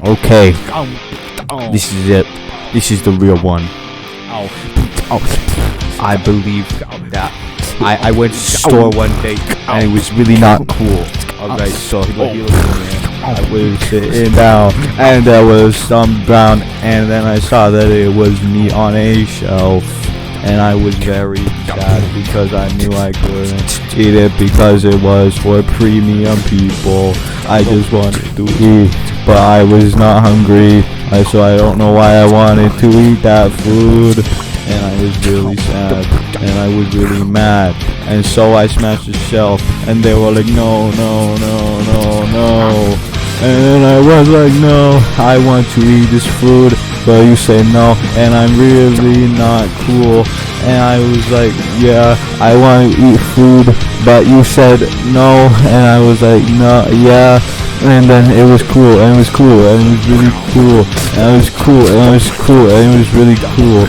Okay, this is it. This is the real one. I believe that I went to the store one day and it was really not cool. Alright, so I was sitting down and there was some brown, and then I saw that it was meat on a shelf, and I was very sad because I knew I couldn't eat it because it was for premium people. I just wanted to eat, but I was not hungry, so I don't know why I wanted to eat that food, and I was really sad, and I was really mad, and so I smashed the shelf, and they were like, no, no, no, no, no, and I was like, no, I want to eat this food, but you say no, and I'm really not cool, and I was like, yeah, I want to eat food, but you said no, and I was like, no, yeah, and then it was cool, and it was cool, and it was really cool, and it was cool, and it was cool, and it was really cool.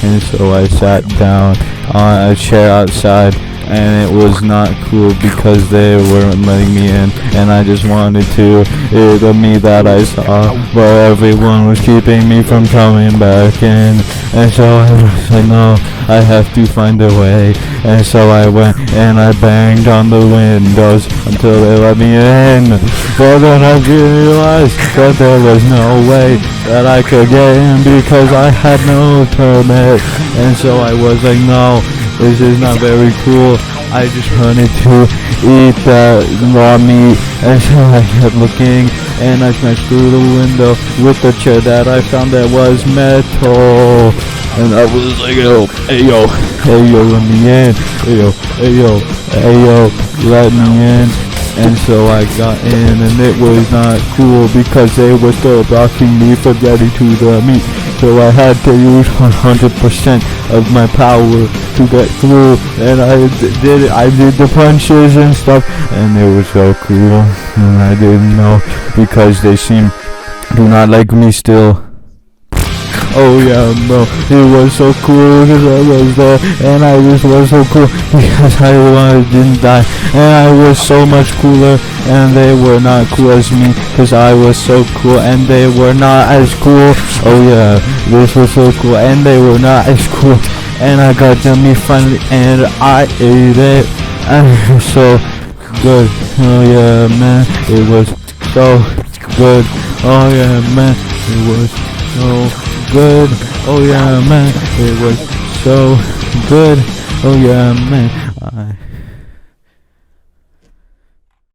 And so I sat down on a chair outside, and it was not cool because they weren't letting me in, and I just wanted to eat the meat that I saw, but everyone was keeping me from coming back in, and so I was like, no, I have to find a way, and so I went and I banged on the windows until they let me in, but then I realized that there was no way that I could get in because I had no permit, and so I was like, no, this is not very cool. I just wanted to eat that raw meat, and so I kept looking, and I smashed through the window with the chair that I found that was metal, and I was like, yo, hey yo, let me in, hey yo, let me in. And so I got in, and it was not cool because they were still blocking me from getting to the meat. So I had to use 100% of my power to get through, and I did it. I did the punches and stuff, and it was so cool. And I didn't know because they do not like me still. Oh yeah, bro, it was so cool because I was there, and I just was so cool because I didn't die, and I was so much cooler, and they were not cool as me because I was so cool, and they were not as cool. Oh yeah, this was so cool, and they were not as cool, and I got the meat finally, and I ate it, and it was so good. Oh yeah, man, it was so good. Oh yeah, man, it was so good. Oh yeah, man, it was so good. Oh yeah, man.